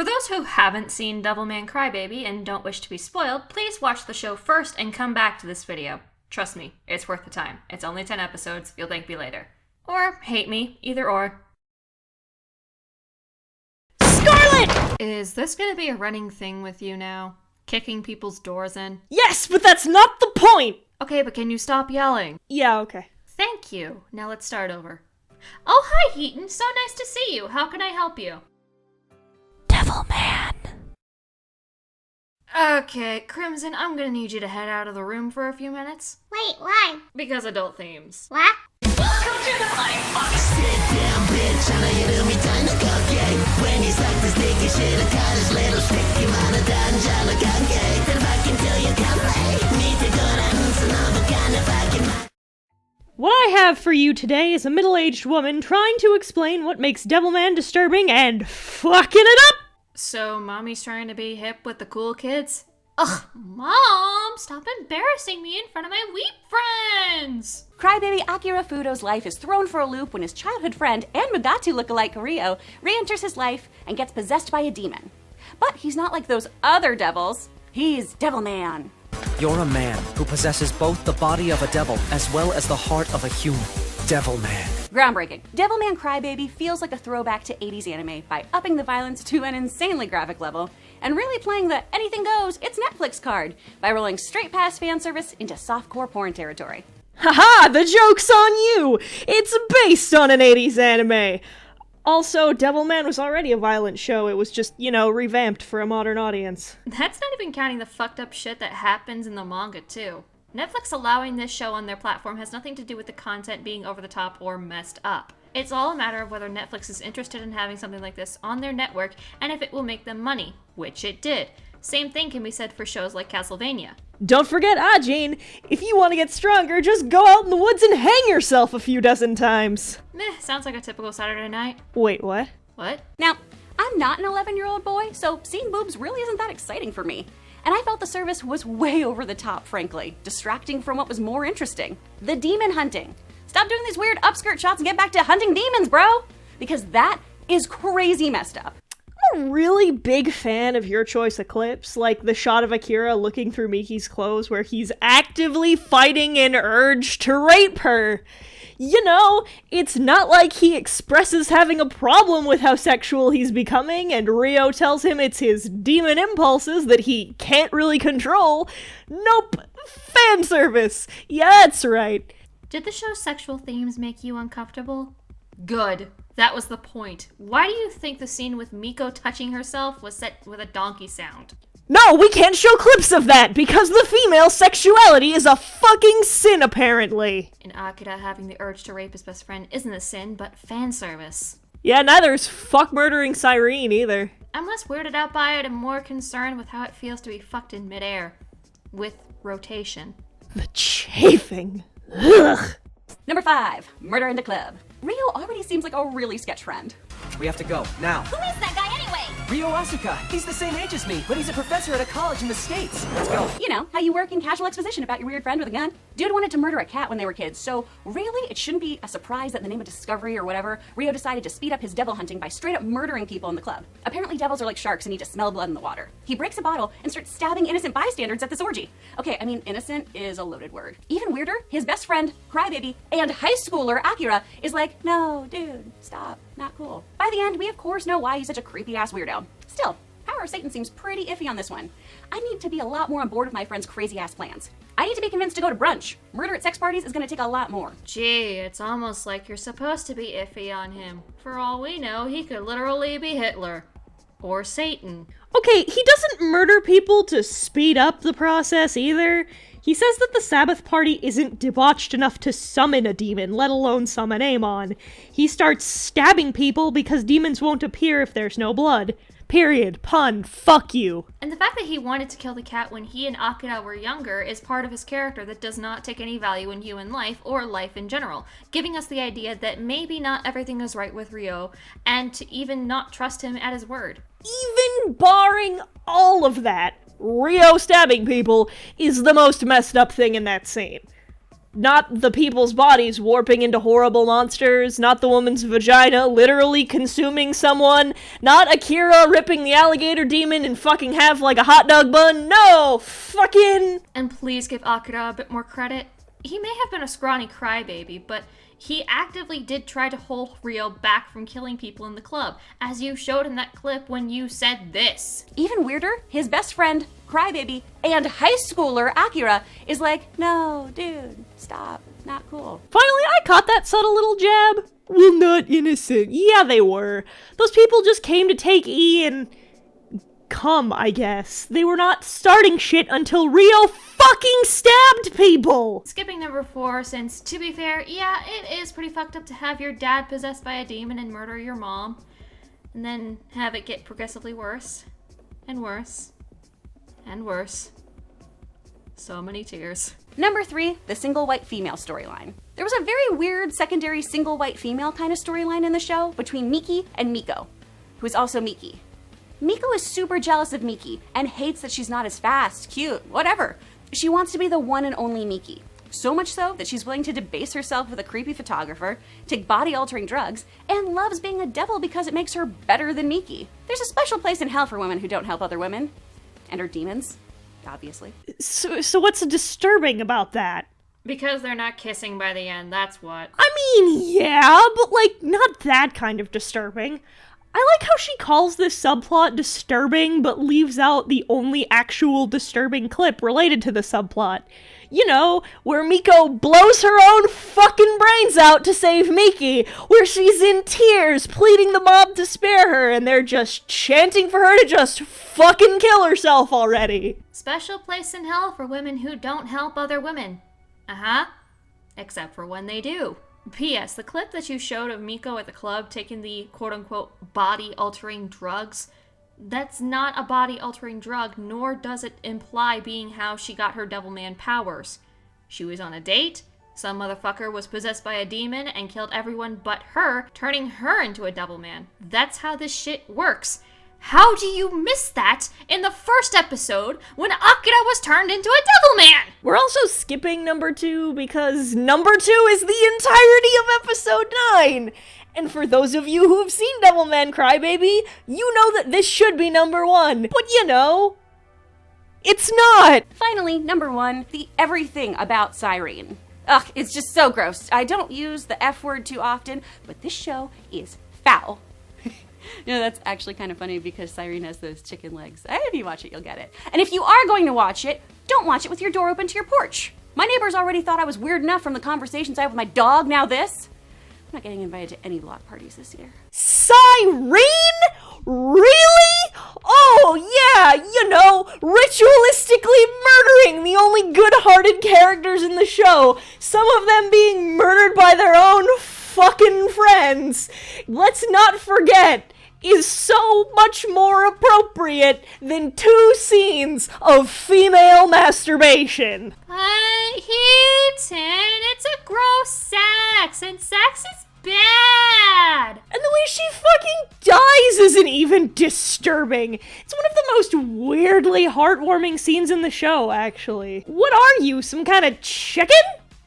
For those who haven't seen Devilman Crybaby and don't wish to be spoiled, please watch the show first and come back to this video. Trust me, it's worth the time. It's only 10 episodes, you'll thank me later. Or hate me, either or. Scarlet! Is this gonna be a running thing with you now? Kicking people's doors in? Yes, but that's not the point! Okay, but can you stop yelling? Yeah, okay. Thank you. Now let's start over. Oh, hi, Hiten. So nice to see you. How can I help you? Devilman. Okay, Crimson, I'm gonna need you to head out of the room for a few minutes. Wait, why? Because adult themes. What? Welcome to the Flying Fox. Sit down, bitch. I know you do me time to cocaine. When you suck the sticky shit, I cut his little sticky man a dungeon like a cake. Then if I can tell you can play, need to go down some other kind of fucking. What I have for you today is a middle-aged woman trying to explain what makes Devilman disturbing and fucking it up! So, Mommy's trying to be hip with the cool kids? Ugh, Mom! Stop embarrassing me in front of my weep friends! Crybaby Akira Fudo's life is thrown for a loop when his childhood friend and Mugatu lookalike Ryo re-enters his life and gets possessed by a demon. But he's not like those other devils. He's Devilman. You're a man who possesses both the body of a devil as well as the heart of a human. Devilman. Groundbreaking. Devilman Crybaby feels like a throwback to 80s anime by upping the violence to an insanely graphic level and really playing the anything goes, it's Netflix card by rolling straight past fan service into softcore porn territory. Haha, the joke's on you! It's based on an 80s anime! Also, Devilman was already a violent show, it was just, revamped for a modern audience. That's not even counting the fucked up shit that happens in the manga, too. Netflix allowing this show on their platform has nothing to do with the content being over the top or messed up. It's all a matter of whether Netflix is interested in having something like this on their network and if it will make them money, which it did. Same thing can be said for shows like Castlevania. Don't forget Ajin! If you want to get stronger, just go out in the woods and hang yourself a few dozen times! Meh, sounds like a typical Saturday night. Wait, what? What? Now, I'm not an 11-year-old boy, so seeing boobs really isn't that exciting for me. And I felt the service was way over the top, frankly, distracting from what was more interesting. The demon hunting. Stop doing these weird upskirt shots and get back to hunting demons, bro! Because that is crazy messed up. I'm a really big fan of your choice of clips, like the shot of Akira looking through Miki's clothes where he's actively fighting an urge to rape her. It's not like he expresses having a problem with how sexual he's becoming, and Ryo tells him it's his demon impulses that he can't really control. Nope. Fan service. Yeah, that's right. Did the show's sexual themes make you uncomfortable? Good. That was the point. Why do you think the scene with Miko touching herself was set with a donkey sound? No, we can't show clips of that, because the female sexuality is a fucking sin, apparently. And Akira having the urge to rape his best friend isn't a sin, but fan service. Yeah, neither is fuck murdering Cyrene, either. I'm less weirded out by it and more concerned with how it feels to be fucked in midair. With rotation. The chafing. Ugh. Number 5, murder in the club. Ryo already seems like a really sketch friend. We have to go, now. Who is that guy anyway? Ryo Asuka, he's the same age as me, but he's a professor at a college in the States. Let's go. You know, how you work in casual exposition about your weird friend with a gun. Dude wanted to murder a cat when they were kids, so really it shouldn't be a surprise that in the name of discovery or whatever, Ryo decided to speed up his devil hunting by straight up murdering people in the club. Apparently devils are like sharks and need to smell blood in the water. He breaks a bottle and starts stabbing innocent bystanders at this orgy. Okay, I mean, innocent is a loaded word. Even weirder, his best friend, Crybaby, and high schooler Akira is like, no, dude, stop, not cool. By the end, we of course know why he's such a creepy ass weirdo. Still, Power of Satan seems pretty iffy on this one. I need to be a lot more on board with my friend's crazy ass plans. I need to be convinced to go to brunch. Murder at sex parties is gonna take a lot more. Gee, it's almost like you're supposed to be iffy on him. For all we know, he could literally be Hitler. Or Satan. Okay, he doesn't murder people to speed up the process either. He says that the Sabbath party isn't debauched enough to summon a demon, let alone summon Amon. He starts stabbing people because demons won't appear if there's no blood. Period. Pun. Fuck you. And the fact that he wanted to kill the cat when he and Akira were younger is part of his character that does not take any value in human life or life in general, giving us the idea that maybe not everything is right with Ryo, and to even not trust him at his word. Even barring all of that, Ryo stabbing people is the most messed up thing in that scene. Not the people's bodies warping into horrible monsters, not the woman's vagina literally consuming someone, not Akira ripping the alligator demon in fucking half like a hot dog bun. No! Fucking... And please give Akira a bit more credit. He may have been a scrawny crybaby, but he actively did try to hold Rio back from killing people in the club, as you showed in that clip when you said this. Even weirder, his best friend, Crybaby, and high schooler Akira is like, no, dude, stop, not cool. Finally, I caught that subtle little jab. Well, not innocent. Yeah, they were. Those people just came to take E and... come, I guess. They were not starting shit until Rio fucking stabbed people! Skipping number 4, since, to be fair, yeah, it is pretty fucked up to have your dad possessed by a demon and murder your mom, and then have it get progressively worse, and worse, and worse. So many tears. Number 3, the single white female storyline. There was a very weird secondary single white female kind of storyline in the show between Miki and Miko, who is also Miki. Miko is super jealous of Miki and hates that she's not as fast, cute, whatever. She wants to be the one and only Miki. So much so that she's willing to debase herself with a creepy photographer, take body-altering drugs, and loves being a devil because it makes her better than Miki. There's a special place in hell for women who don't help other women. And are demons, obviously. So what's disturbing about that? Because they're not kissing by the end, that's what. I mean, yeah, but like, not that kind of disturbing. I like how she calls this subplot disturbing, but leaves out the only actual disturbing clip related to the subplot. You know, where Miko blows her own fucking brains out to save Miki, where she's in tears pleading the mob to spare her, and they're just chanting for her to just fucking kill herself already. Special place in hell for women who don't help other women. Uh-huh. Except for when they do. P.S. The clip that you showed of Miko at the club taking the quote-unquote body-altering drugs, that's not a body-altering drug, nor does it imply being how she got her Devilman powers. She was on a date, some motherfucker was possessed by a demon and killed everyone but her, turning her into a Devilman. That's how this shit works. How do you miss that in the first episode when Akira was turned into a Devilman? We're also skipping number 2 because number 2 is the entirety of episode 9! And for those of you who have seen Devilman Crybaby, you know that this should be number 1. But you know, it's not! Finally, number 1, the everything about Cyrene. Ugh, it's just so gross. I don't use the F word too often, but this show is foul. You know, that's actually kind of funny because Cyrene has those chicken legs. If you watch it, you'll get it. And if you are going to watch it, don't watch it with your door open to your porch. My neighbors already thought I was weird enough from the conversations I have with my dog, now this. I'm not getting invited to any block parties this year. Cyrene? Really? Oh, yeah, you know, ritualistically murdering the only good-hearted characters in the show, some of them being murdered by their own fucking friends. Let's not forget, is so much more appropriate than 2 scenes of female masturbation. Hiten, it's a gross sex, and sex is bad. And the way she fucking dies isn't even disturbing. It's one of the most weirdly heartwarming scenes in the show, actually. What are you, some kind of chicken?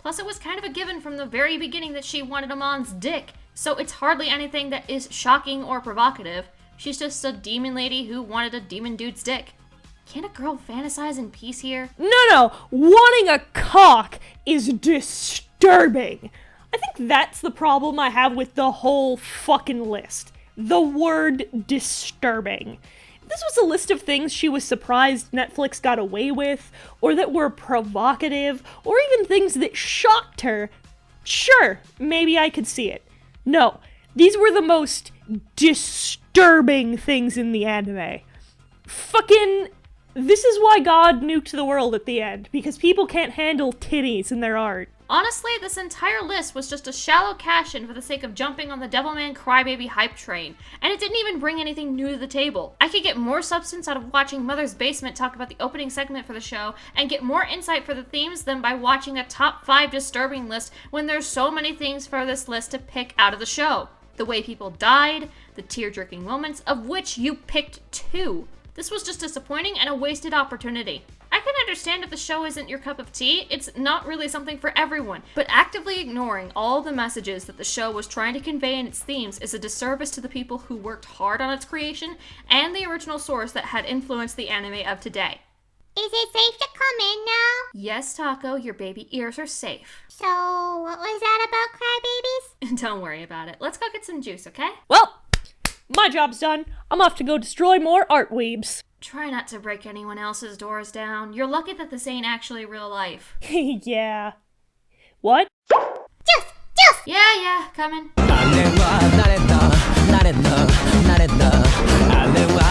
Plus, it was kind of a given from the very beginning that she wanted Amon's dick, so it's hardly anything that is shocking or provocative. She's just a demon lady who wanted a demon dude's dick. Can't a girl fantasize in peace here? No, wanting a cock is disturbing. I think that's the problem I have with the whole fucking list. The word disturbing. If this was a list of things she was surprised Netflix got away with, or that were provocative, or even things that shocked her, sure, maybe I could see it. No, these were the most disturbing things in the anime. Fucking, this is why God nuked the world at the end, because people can't handle titties in their art. Honestly, this entire list was just a shallow cash-in for the sake of jumping on the Devilman Crybaby hype train, and it didn't even bring anything new to the table. I could get more substance out of watching Mother's Basement talk about the opening segment for the show, and get more insight for the themes than by watching a top 5 disturbing list when there's so many things for this list to pick out of the show. The way people died, the tear-jerking moments, of which you picked 2. This was just disappointing and a wasted opportunity. I can understand if the show isn't your cup of tea. It's not really something for everyone. But actively ignoring all the messages that the show was trying to convey in its themes is a disservice to the people who worked hard on its creation and the original source that had influenced the anime of today. Is it safe to come in now? Yes, Taco, your baby ears are safe. So, what was that about crybabies? Don't worry about it. Let's go get some juice, okay? Well, my job's done. I'm off to go destroy more art weebs. Try not to break anyone else's doors down. You're lucky that this ain't actually real life. Yeah. What? Juice! Yeah, coming. あれは誰だ誰だ誰だあれは